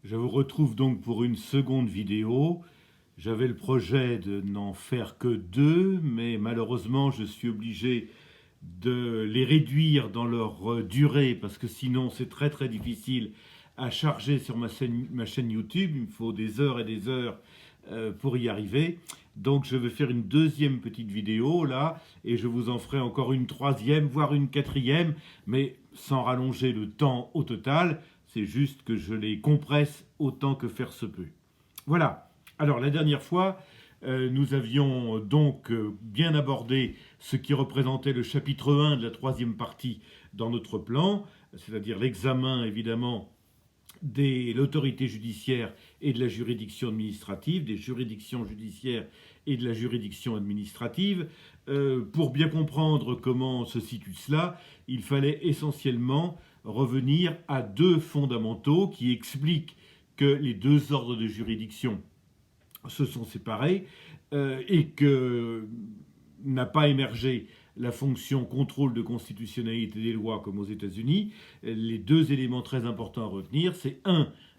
Je vous retrouve donc pour une seconde vidéo. J'avais le projet de n'en faire que deux, mais malheureusement je suis obligé de les réduire dans leur durée parce que sinon c'est très difficile à charger sur ma chaîne YouTube. Il me faut des heures et des heures pour y arriver. Donc je vais faire une deuxième petite vidéo là et je vous en ferai encore une troisième, voire une quatrième, mais sans rallonger le temps au total. C'est juste que je les compresse autant que faire se peut. Voilà. Alors la dernière fois, nous avions donc bien abordé ce qui représentait le chapitre 1 de la troisième partie dans notre plan, c'est-à-dire l'examen évidemment de l'autorité judiciaire et de la juridiction administrative, des juridictions judiciaires et de la juridiction administrative. Pour bien comprendre comment se situe cela, il fallait essentiellement revenir à deux fondamentaux qui expliquent que les deux ordres de juridiction se sont séparés et que n'a pas émergé la fonction contrôle de constitutionnalité des lois comme aux États-Unis. Les deux éléments très importants à retenir, c'est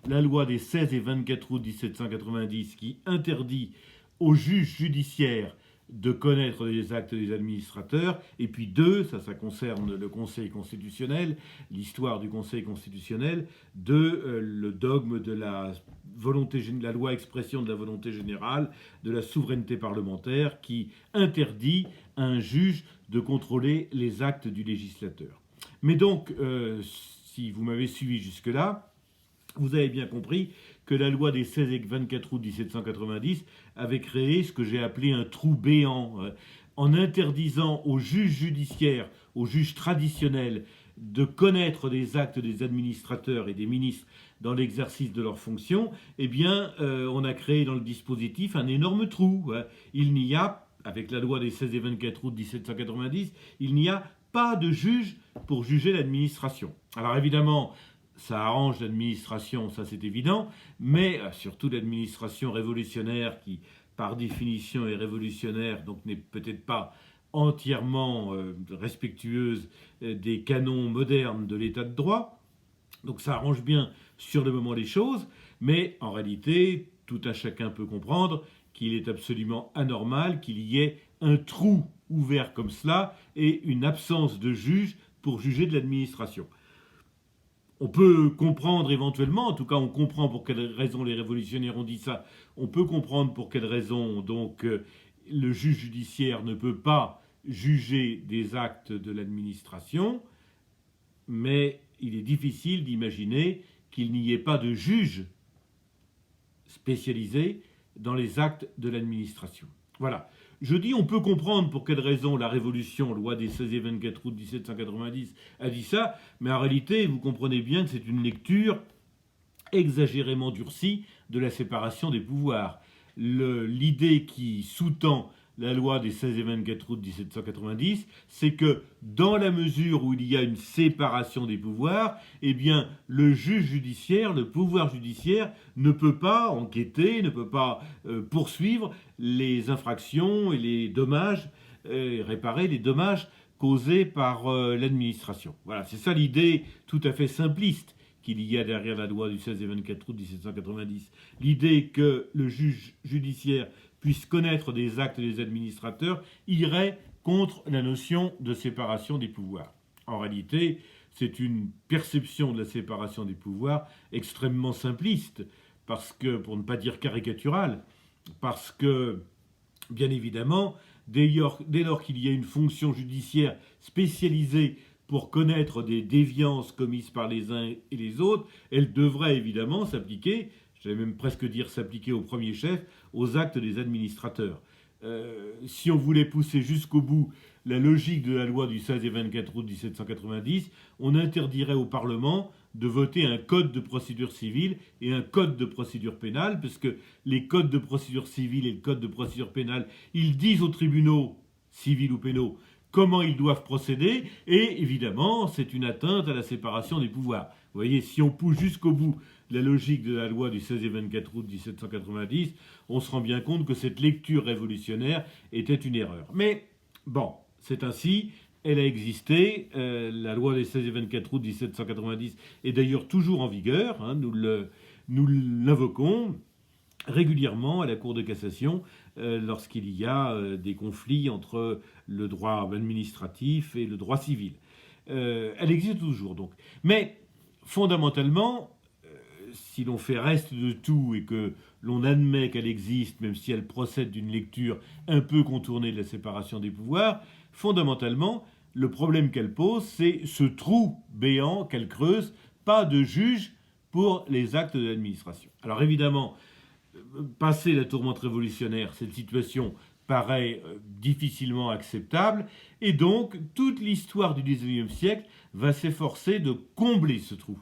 la loi des 16 et 24 août 1790 qui interdit aux juges judiciaires de connaître les actes des administrateurs, et puis deux, ça concerne le Conseil constitutionnel, l'histoire du Conseil constitutionnel, le dogme de la loi expression de la volonté générale, de la souveraineté parlementaire, qui interdit à un juge de contrôler les actes du législateur. Mais donc, si vous m'avez suivi jusque-là, vous avez bien compris que la loi des 16 et 24 août 1790 avait créé ce que j'ai appelé un trou béant, en interdisant aux juges judiciaires, aux juges traditionnels, de connaître des actes des administrateurs et des ministres dans l'exercice de leurs fonctions. Eh bien, on a créé dans le dispositif un énorme trou. Il n'y a, avec la loi des 16 et 24 août 1790, il n'y a pas de juge pour juger l'administration. Alors évidemment, ça arrange l'administration, ça c'est évident, mais surtout l'administration révolutionnaire qui, par définition, est révolutionnaire, donc n'est peut-être pas entièrement respectueuse des canons modernes de l'état de droit. Donc ça arrange bien sur le moment les choses, mais en réalité, tout un chacun peut comprendre qu'il est absolument anormal qu'il y ait un trou ouvert comme cela et une absence de juge pour juger de l'administration. On peut comprendre éventuellement, en tout cas on comprend pour quelles raisons les révolutionnaires ont dit ça, on peut comprendre pour quelles raisons donc le juge judiciaire ne peut pas juger des actes de l'administration, mais il est difficile d'imaginer qu'il n'y ait pas de juge spécialisé dans les actes de l'administration. Voilà. Je dis on peut comprendre pour quelle raison la Révolution, loi des 16 et 24 août 1790, a dit ça, mais en réalité, vous comprenez bien que c'est une lecture exagérément durcie de la séparation des pouvoirs. L'idée qui sous-tend la loi des 16 et 24 août 1790, c'est que dans la mesure où il y a une séparation des pouvoirs, eh bien, le juge judiciaire, le pouvoir judiciaire, ne peut pas enquêter, ne peut pas poursuivre les infractions et les dommages, réparer les dommages causés par l'administration. Voilà, c'est ça l'idée tout à fait simpliste qu'il y a derrière la loi du 16 et 24 août 1790. L'idée que le juge judiciaire puisse connaître des actes des administrateurs irait contre la notion de séparation des pouvoirs. En réalité, c'est une perception de la séparation des pouvoirs extrêmement simpliste, parce que, pour ne pas dire caricaturale, parce que, bien évidemment, dès lors qu'il y a une fonction judiciaire spécialisée pour connaître des déviances commises par les uns et les autres, elle devrait évidemment s'appliquer, j'allais même presque dire s'appliquer au premier chef, aux actes des administrateurs. Si on voulait pousser jusqu'au bout la logique de la loi du 16 et 24 août 1790, on interdirait au Parlement de voter un code de procédure civile et un code de procédure pénale, parce que les codes de procédure civile et le code de procédure pénale, ils disent aux tribunaux, civils ou pénaux, comment ils doivent procéder, et évidemment, c'est une atteinte à la séparation des pouvoirs. Vous voyez, si on pousse jusqu'au bout la logique de la loi du 16 et 24 août 1790, on se rend bien compte que cette lecture révolutionnaire était une erreur. Mais bon, c'est ainsi, elle a existé, la loi des 16 et 24 août 1790 est d'ailleurs toujours en vigueur, hein, nous nous l'invoquons régulièrement à la Cour de cassation lorsqu'il y a des conflits entre le droit administratif et le droit civil. Elle existe toujours donc. Mais fondamentalement, si l'on fait reste de tout et que l'on admet qu'elle existe, même si elle procède d'une lecture un peu contournée de la séparation des pouvoirs, fondamentalement, le problème qu'elle pose, c'est ce trou béant qu'elle creuse, pas de juge pour les actes de l'administration. Alors évidemment, passé la tourmente révolutionnaire, cette situation paraît difficilement acceptable, et donc toute l'histoire du XIXe siècle va s'efforcer de combler ce trou.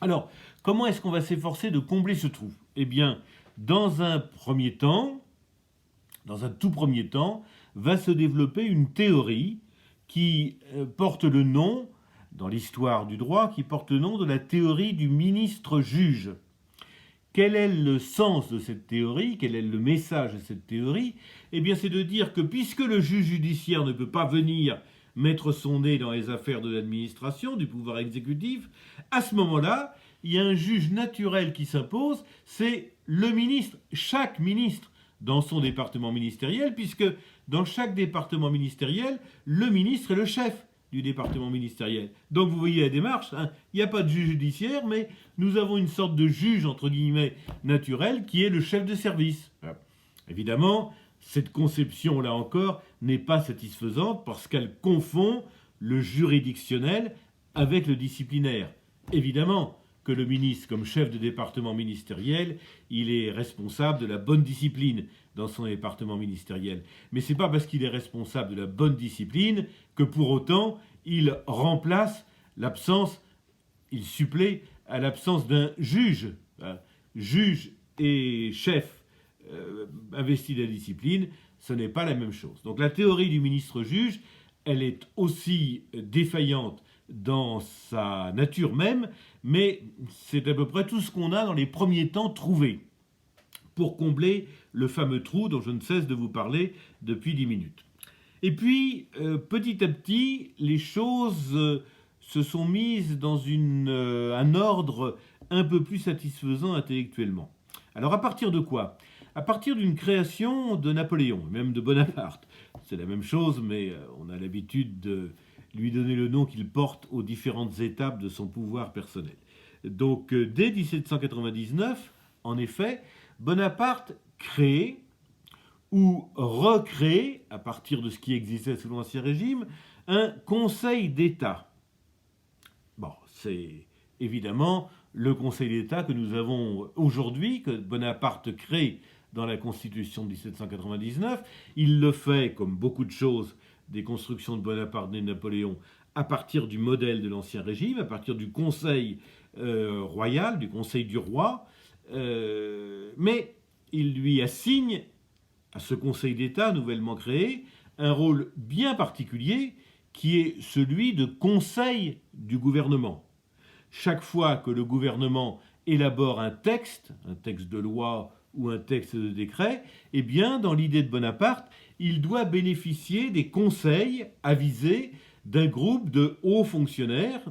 Alors, comment est-ce qu'on va s'efforcer de combler ce trou? Eh bien, dans un tout premier temps, va se développer une théorie qui porte le nom, dans l'histoire du droit, qui porte le nom de la théorie du ministre-juge. Quel est le sens de cette théorie? Quel est le message de cette théorie? Eh bien, c'est de dire que puisque le juge judiciaire ne peut pas venir mettre son nez dans les affaires de l'administration, du pouvoir exécutif, à ce moment-là, il y a un juge naturel qui s'impose, c'est le ministre, chaque ministre dans son département ministériel, puisque dans chaque département ministériel, le ministre est le chef du département ministériel. Donc vous voyez la démarche, hein, il n'y a pas de juge judiciaire, mais nous avons une sorte de juge, entre guillemets, naturel, qui est le chef de service. Voilà. Évidemment, cette conception, là encore, n'est pas satisfaisante parce qu'elle confond le juridictionnel avec le disciplinaire. Évidemment que le ministre, comme chef de département ministériel, il est responsable de la bonne discipline dans son département ministériel. Mais ce n'est pas parce qu'il est responsable de la bonne discipline que pour autant il remplace l'absence, il supplée à l'absence d'un juge. Juge et chef investi de la discipline, ce n'est pas la même chose. Donc la théorie du ministre-juge, elle est aussi défaillante dans sa nature même, mais c'est à peu près tout ce qu'on a dans les premiers temps trouvé pour combler le fameux trou dont je ne cesse de vous parler depuis 10 minutes. Et puis, petit à petit, les choses se sont mises dans un ordre un peu plus satisfaisant intellectuellement. Alors à partir de quoi? À partir d'une création de Napoléon, même de Bonaparte. C'est la même chose, mais on a l'habitude de lui donner le nom qu'il porte aux différentes étapes de son pouvoir personnel. Donc dès 1799, en effet, Bonaparte crée ou recrée, à partir de ce qui existait sous l'Ancien Régime, un Conseil d'État. Bon, c'est évidemment le Conseil d'État que nous avons aujourd'hui, que Bonaparte crée dans la Constitution de 1799. Il le fait, comme beaucoup de choses des constructions de Bonaparte et de Napoléon, à partir du modèle de l'Ancien Régime, à partir du Conseil royal, du Conseil du roi, mais il lui assigne à ce Conseil d'État nouvellement créé un rôle bien particulier qui est celui de conseil du gouvernement. Chaque fois que le gouvernement élabore un texte de loi ou un texte de décret, eh bien, dans l'idée de Bonaparte, il doit bénéficier des conseils avisés d'un groupe de hauts fonctionnaires,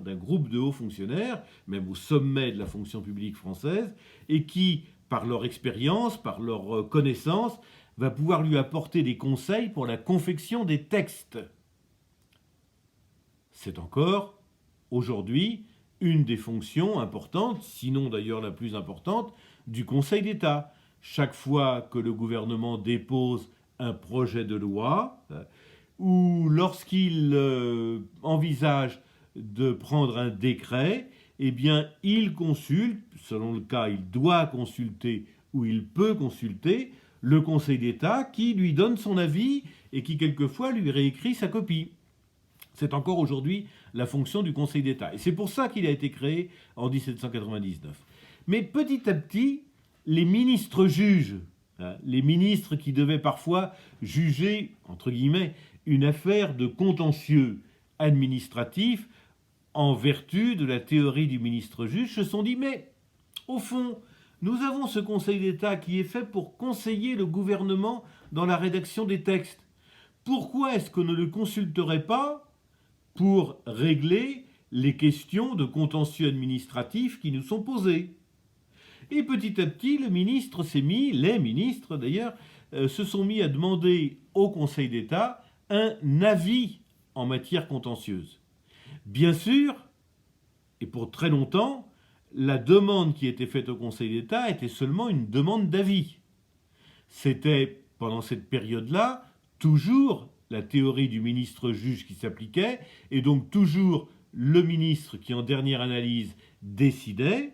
même au sommet de la fonction publique française, et qui, par leur expérience, par leur connaissance, va pouvoir lui apporter des conseils pour la confection des textes. C'est encore, aujourd'hui, une des fonctions importantes, sinon d'ailleurs la plus importante, du Conseil d'État. Chaque fois que le gouvernement dépose un projet de loi, ou lorsqu'il envisage de prendre un décret, eh bien, il consulte, selon le cas, il doit consulter ou il peut consulter le Conseil d'État qui lui donne son avis et qui quelquefois lui réécrit sa copie. C'est encore aujourd'hui la fonction du Conseil d'État. Et c'est pour ça qu'il a été créé en 1799. Mais petit à petit, les ministres juges, les ministres qui devaient parfois juger, entre guillemets, une affaire de contentieux administratif en vertu de la théorie du ministre-juge, se sont dit, mais au fond, nous avons ce Conseil d'État qui est fait pour conseiller le gouvernement dans la rédaction des textes. Pourquoi est-ce qu'on ne le consulterait pas pour régler les questions de contentieux administratif qui nous sont posées? Et petit à petit, les ministres d'ailleurs, se sont mis à demander au Conseil d'État un avis en matière contentieuse. Bien sûr, et pour très longtemps, la demande qui était faite au Conseil d'État était seulement une demande d'avis. C'était, pendant cette période-là, toujours la théorie du ministre-juge qui s'appliquait, et donc toujours le ministre qui, en dernière analyse, décidait,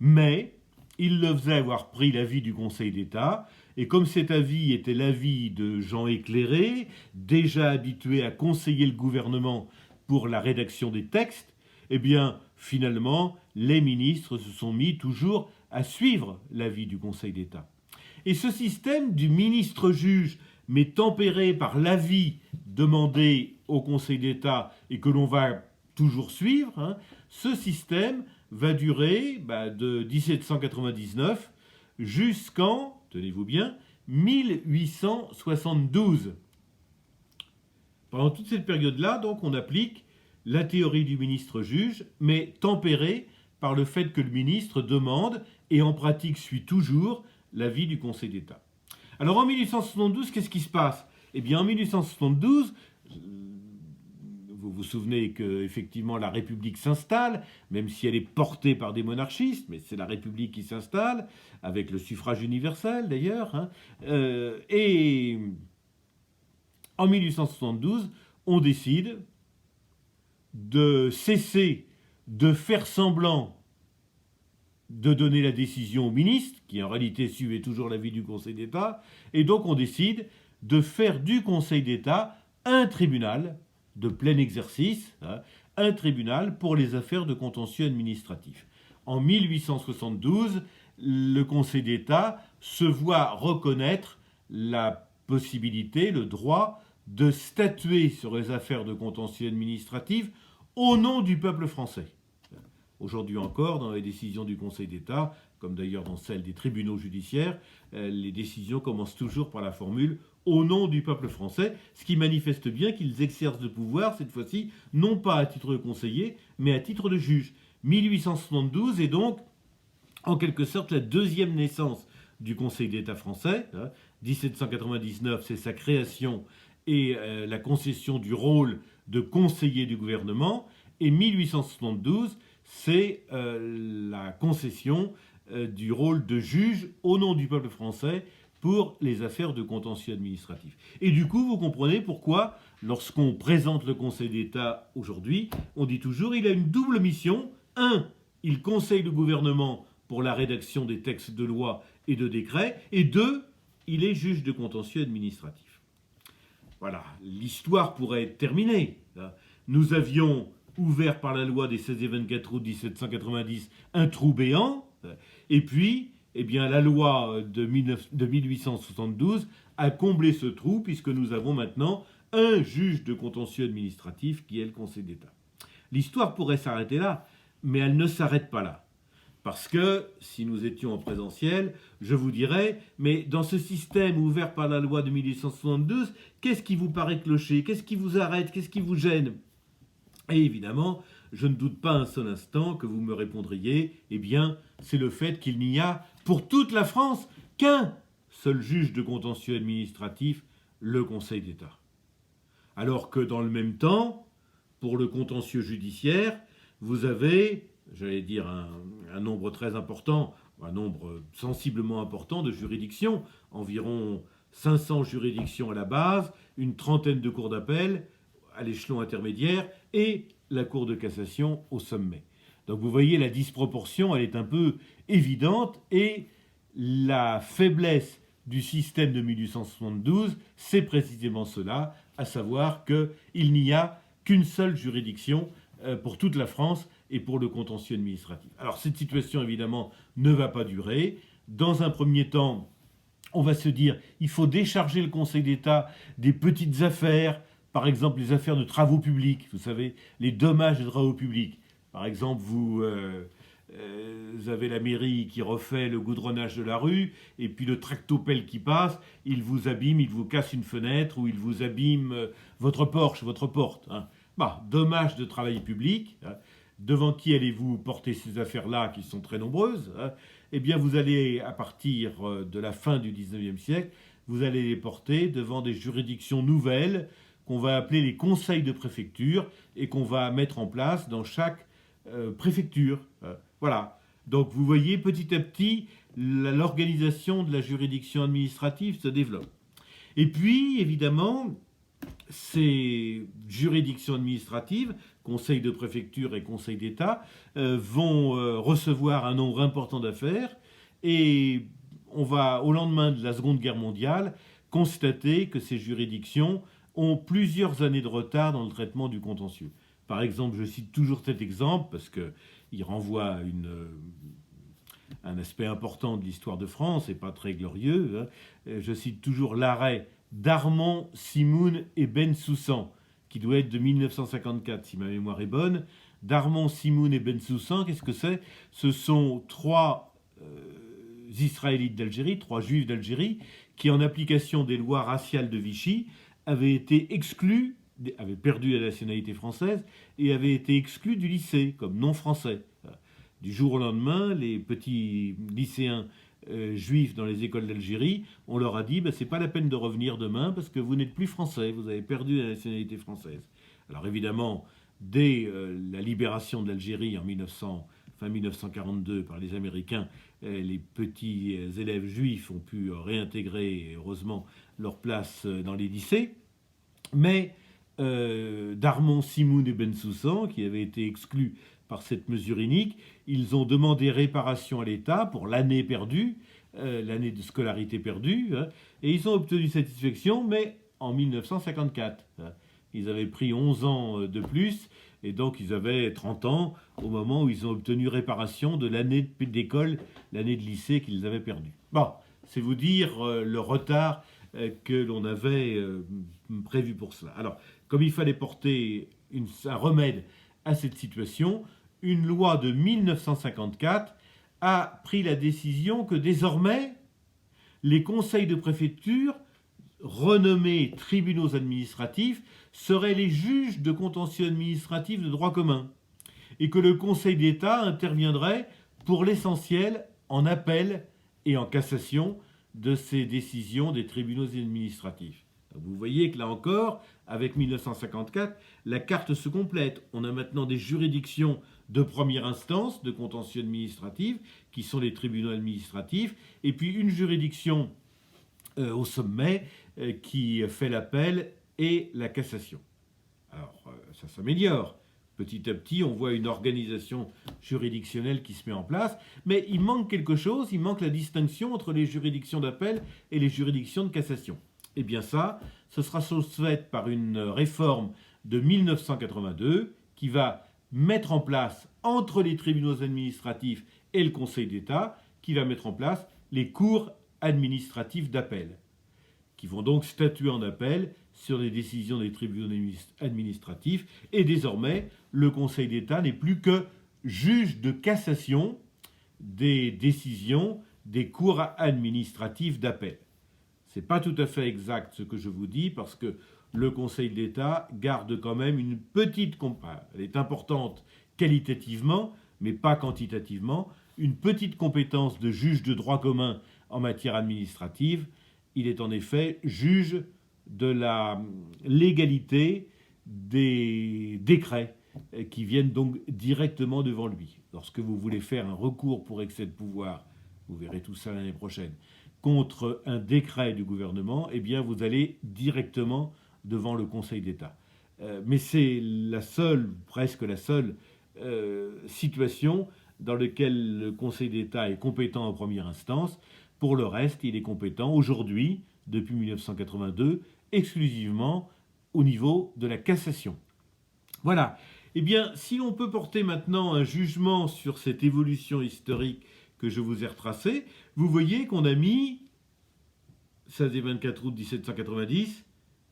mais il le faisait avoir pris l'avis du Conseil d'État, et comme cet avis était l'avis de gens éclairés, déjà habitués à conseiller le gouvernement pour la rédaction des textes, eh bien, finalement, les ministres se sont mis toujours à suivre l'avis du Conseil d'État. Et ce système du ministre-juge, mais tempéré par l'avis demandé au Conseil d'État et que l'on va toujours suivre, ce système va durer de 1799 jusqu'en, tenez-vous bien, 1872. Pendant toute cette période-là, donc, on applique la théorie du ministre-juge, mais tempérée par le fait que le ministre demande et en pratique suit toujours l'avis du Conseil d'État. Alors en 1872, qu'est-ce qui se passe? Eh bien en 1872, vous vous souvenez qu'effectivement la République s'installe, même si elle est portée par des monarchistes, mais c'est la République qui s'installe, avec le suffrage universel d'ailleurs. Et en 1872, on décide de cesser de faire semblant de donner la décision au ministre, qui en réalité suivait toujours l'avis du Conseil d'État, et donc on décide de faire du Conseil d'État un tribunal de plein exercice, un tribunal pour les affaires de contentieux administratif. En 1872, le Conseil d'État se voit reconnaître la possibilité, le droit de statuer sur les affaires de contentieux administratif au nom du peuple français. Aujourd'hui encore, dans les décisions du Conseil d'État, comme d'ailleurs dans celles des tribunaux judiciaires, les décisions commencent toujours par la formule « au nom du peuple français », ce qui manifeste bien qu'ils exercent le pouvoir, cette fois-ci, non pas à titre de conseiller, mais à titre de juge. 1872 est donc, en quelque sorte, la deuxième naissance du Conseil d'État français. 1799, c'est sa création et la concession du rôle de conseiller du gouvernement. Et 1872, c'est la concession du rôle de juge au nom du peuple français pour les affaires de contentieux administratif. Et du coup, vous comprenez pourquoi, lorsqu'on présente le Conseil d'État aujourd'hui, on dit toujours qu'il a une double mission. 1, il conseille le gouvernement pour la rédaction des textes de loi et de décrets. Et 2, il est juge de contentieux administratif. Voilà, l'histoire pourrait être terminée. Nous avions ouvert par la loi des 16 et 24 août 1790 un trou béant, et puis eh bien, la loi de 1872 a comblé ce trou, puisque nous avons maintenant un juge de contentieux administratif qui est le Conseil d'État. L'histoire pourrait s'arrêter là, mais elle ne s'arrête pas là. Parce que, si nous étions en présentiel, je vous dirais, mais dans ce système ouvert par la loi de 1872, qu'est-ce qui vous paraît clocher? Qu'est-ce qui vous arrête? Qu'est-ce qui vous gêne? Et évidemment, je ne doute pas un seul instant que vous me répondriez, eh bien, c'est le fait qu'il n'y a, pour toute la France, qu'un seul juge de contentieux administratif, le Conseil d'État. Alors que dans le même temps, pour le contentieux judiciaire, vous avez, j'allais dire, un nombre très important, un nombre sensiblement important de juridictions, environ 500 juridictions à la base, une trentaine de cours d'appel à l'échelon intermédiaire et la Cour de cassation au sommet. Donc vous voyez, la disproportion, elle est un peu évidente, et la faiblesse du système de 1872, c'est précisément cela, à savoir qu'il n'y a qu'une seule juridiction pour toute la France et pour le contentieux administratif. Alors cette situation, évidemment, ne va pas durer. Dans un premier temps, on va se dire il faut décharger le Conseil d'État des petites affaires, par exemple les affaires de travaux publics, vous savez, les dommages de travaux publics. Par exemple, vous avez la mairie qui refait le goudronnage de la rue, et puis le tractopelle qui passe, il vous abîme, il vous casse une fenêtre, ou il vous abîme votre porche, votre porte. Dommage de travail public. Devant qui allez-vous porter ces affaires-là, qui sont très nombreuses? eh bien vous allez, à partir de la fin du 19e siècle, vous allez les porter devant des juridictions nouvelles qu'on va appeler les conseils de préfecture et qu'on va mettre en place dans chaque préfecture. Voilà. Donc vous voyez, petit à petit, l'organisation de la juridiction administrative se développe. Et puis, évidemment, ces juridictions administratives, conseils de préfecture et conseils d'État, vont recevoir un nombre important d'affaires et on va, au lendemain de la Seconde Guerre mondiale, constater que ces juridictions ont plusieurs années de retard dans le traitement du contentieux. Par exemple, je cite toujours cet exemple parce qu'il renvoie à un aspect important de l'histoire de France et pas très glorieux. Je cite toujours l'arrêt d'Armand, Simoun et Bensoussan, qui doit être de 1954, si ma mémoire est bonne. D'Armand, Simoun et Bensoussan, qu'est-ce que c'est? Ce sont trois Israélites d'Algérie, trois Juifs d'Algérie, qui, en application des lois raciales de Vichy, avaient été exclus, avaient perdu la nationalité française et avaient été exclus du lycée comme non-français. Du jour au lendemain, les petits lycéens juifs dans les écoles d'Algérie, on leur a dit c'est pas la peine de revenir demain parce que vous n'êtes plus français, vous avez perdu la nationalité française. Alors évidemment, dès la libération de l'Algérie en 1942 par les Américains, les petits élèves juifs ont pu réintégrer, heureusement, leur place dans les lycées. Mais Darmon, Simoun et Bensoussan, qui avaient été exclus par cette mesure inique, ils ont demandé réparation à l'État pour l'année perdue, l'année de scolarité perdue, et ils ont obtenu satisfaction, mais en 1954. Ils avaient pris 11 ans de plus, et donc ils avaient 30 ans au moment où ils ont obtenu réparation de l'année d'école, l'année de lycée qu'ils avaient perdue. Bon, c'est vous dire le retard que l'on avait prévu pour cela. Alors, comme il fallait porter un remède à cette situation, une loi de 1954 a pris la décision que désormais, les conseils de préfecture, renommés tribunaux administratifs, seraient les juges de contentieux administratif de droit commun, et que le Conseil d'État interviendrait pour l'essentiel en appel et en cassation de ces décisions des tribunaux administratifs. Vous voyez que là encore, avec 1954, la carte se complète. On a maintenant des juridictions de première instance de contentieux administratif, qui sont les tribunaux administratifs, et puis une juridiction au sommet qui fait l'appel et la cassation. Alors, ça s'améliore. Petit à petit, on voit une organisation juridictionnelle qui se met en place, mais il manque quelque chose, il manque la distinction entre les juridictions d'appel et les juridictions de cassation. Eh bien ça, ce sera chose faite par une réforme de 1982 qui va mettre en place, entre les tribunaux administratifs et le Conseil d'État, qui va mettre en place les cours administratives d'appel, qui vont donc statuer en appel sur les décisions des tribunaux administratifs. Et désormais, le Conseil d'État n'est plus que juge de cassation des décisions des cours administratives d'appel. Ce n'est pas tout à fait exact ce que je vous dis, parce que le Conseil d'État garde quand même une petite... Elle est importante qualitativement, mais pas quantitativement, une petite compétence de juge de droit commun en matière administrative. Il est en effet juge de la légalité des décrets qui viennent donc directement devant lui. Lorsque vous voulez faire un recours pour excès de pouvoir, vous verrez tout ça l'année prochaine, contre un décret du gouvernement, eh bien vous allez directement devant le Conseil d'État. Mais c'est la seule, presque la seule situation dans laquelle le Conseil d'État est compétent en première instance. Pour le reste, il est compétent aujourd'hui, depuis 1982, exclusivement au niveau de la cassation. Voilà. Eh bien, si l'on peut porter maintenant un jugement sur cette évolution historique que je vous ai retracée, vous voyez qu'on a mis 16 et 24 août 1790,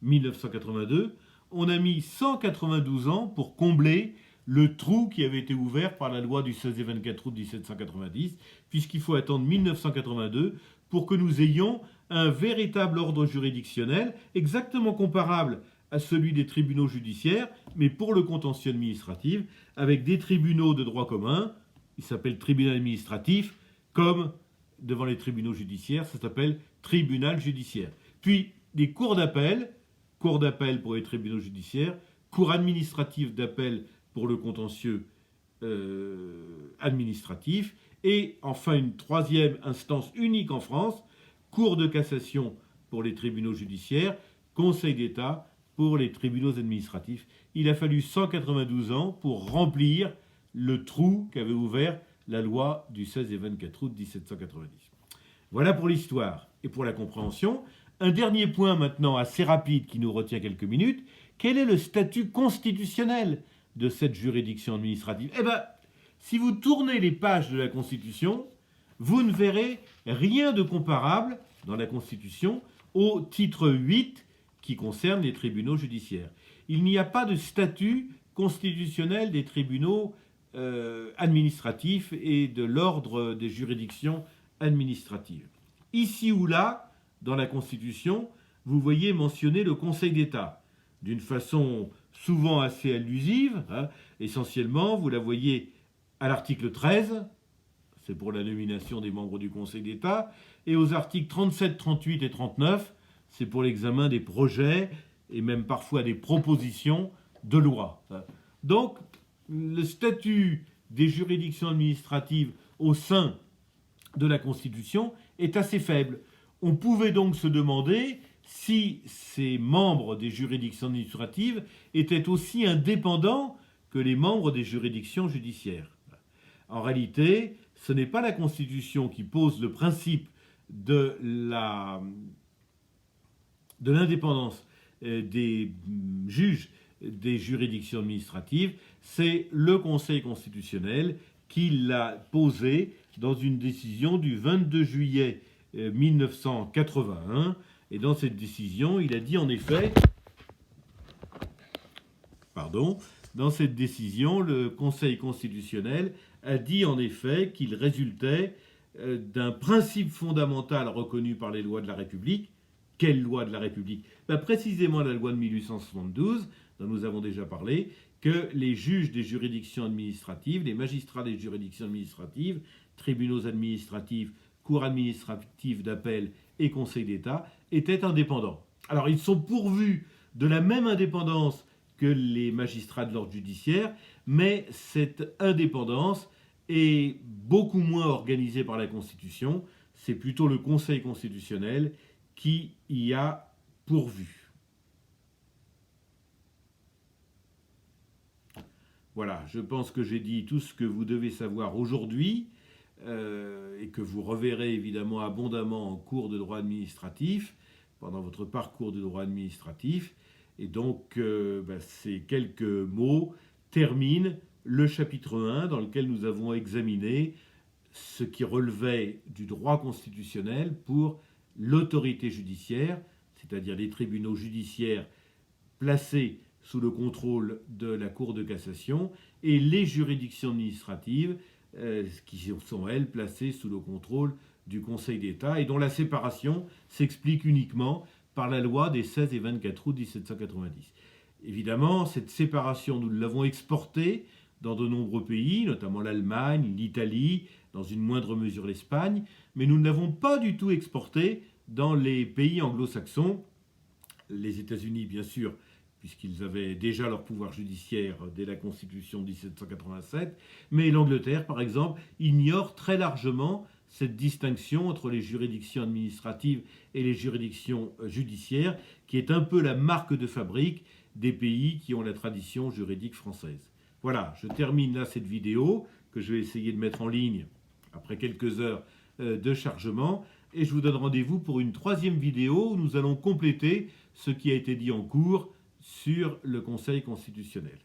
1982, on a mis 192 ans pour combler le trou qui avait été ouvert par la loi du 16 et 24 août 1790, puisqu'il faut attendre 1982 pour que nous ayons un véritable ordre juridictionnel exactement comparable à celui des tribunaux judiciaires, mais pour le contentieux administratif, avec des tribunaux de droit commun, ils s'appellent tribunaux administratifs, comme devant les tribunaux judiciaires, ça s'appelle tribunal judiciaire. Puis des cours d'appel pour les tribunaux judiciaires, cour administrative d'appel pour le contentieux administratif, et enfin une troisième instance unique en France, cour de cassation pour les tribunaux judiciaires, Conseil d'État pour les tribunaux administratifs. Il a fallu 192 ans pour remplir le trou qu'avait ouvert la loi du 16 et 24 août 1790. Voilà pour l'histoire et pour la compréhension. Un dernier point maintenant assez rapide qui nous retient quelques minutes. Quel est le statut constitutionnel de cette juridiction administrative ? Eh bien, si vous tournez les pages de la Constitution, vous ne verrez rien de comparable dans la Constitution au titre 8 qui concerne les tribunaux judiciaires. Il n'y a pas de statut constitutionnel des tribunaux administratifs et de l'ordre des juridictions administratives. Ici ou là, dans la Constitution, vous voyez mentionner le Conseil d'État, d'une façon souvent assez allusive. Essentiellement, vous la voyez à l'article 13, c'est pour la nomination des membres du Conseil d'État, et aux articles 37, 38 et 39, c'est pour l'examen des projets et même parfois des propositions de loi. Donc, le statut des juridictions administratives au sein de la Constitution est assez faible. On pouvait donc se demander si ces membres des juridictions administratives étaient aussi indépendants que les membres des juridictions judiciaires. En réalité, ce n'est pas la Constitution qui pose le principe de l'indépendance des juges des juridictions administratives, c'est le Conseil constitutionnel qui l'a posé dans une décision du 22 juillet 1981. Et dans cette décision, il a dit en effet... Dans cette décision, le Conseil constitutionnel a dit en effet qu'il résultait d'un principe fondamental reconnu par les lois de la République. Quelle loi de la République ? Précisément la loi de 1872, dont nous avons déjà parlé, que les juges des juridictions administratives, les magistrats des juridictions administratives, tribunaux administratifs, cours administratives d'appel et Conseil d'État étaient indépendants. Alors ils sont pourvus de la même indépendance que les magistrats de l'ordre judiciaire, mais cette indépendance est beaucoup moins organisée par la Constitution. C'est plutôt le Conseil constitutionnel qui y a pourvu. Voilà, je pense que j'ai dit tout ce que vous devez savoir aujourd'hui et que vous reverrez évidemment abondamment en cours de droit administratif, pendant votre parcours de droit administratif. Et donc, ces quelques mots terminent le chapitre 1 dans lequel nous avons examiné ce qui relevait du droit constitutionnel pour l'autorité judiciaire, c'est-à-dire les tribunaux judiciaires placés sous le contrôle de la Cour de cassation, et les juridictions administratives qui sont, elles, placées sous le contrôle du Conseil d'État et dont la séparation s'explique uniquement par la loi des 16 et 24 août 1790. Évidemment, cette séparation, nous l'avons exportée dans de nombreux pays, notamment l'Allemagne, l'Italie, dans une moindre mesure l'Espagne, mais nous ne l'avons pas du tout exportée dans les pays anglo-saxons, les États-Unis bien sûr, puisqu'ils avaient déjà leur pouvoir judiciaire dès la Constitution de 1787, mais l'Angleterre, par exemple, ignore très largement cette distinction entre les juridictions administratives et les juridictions judiciaires, qui est un peu la marque de fabrique des pays qui ont la tradition juridique française. Voilà, je termine là cette vidéo, que je vais essayer de mettre en ligne après quelques heures de chargement, et je vous donne rendez-vous pour une troisième vidéo où nous allons compléter ce qui a été dit en cours sur le Conseil constitutionnel.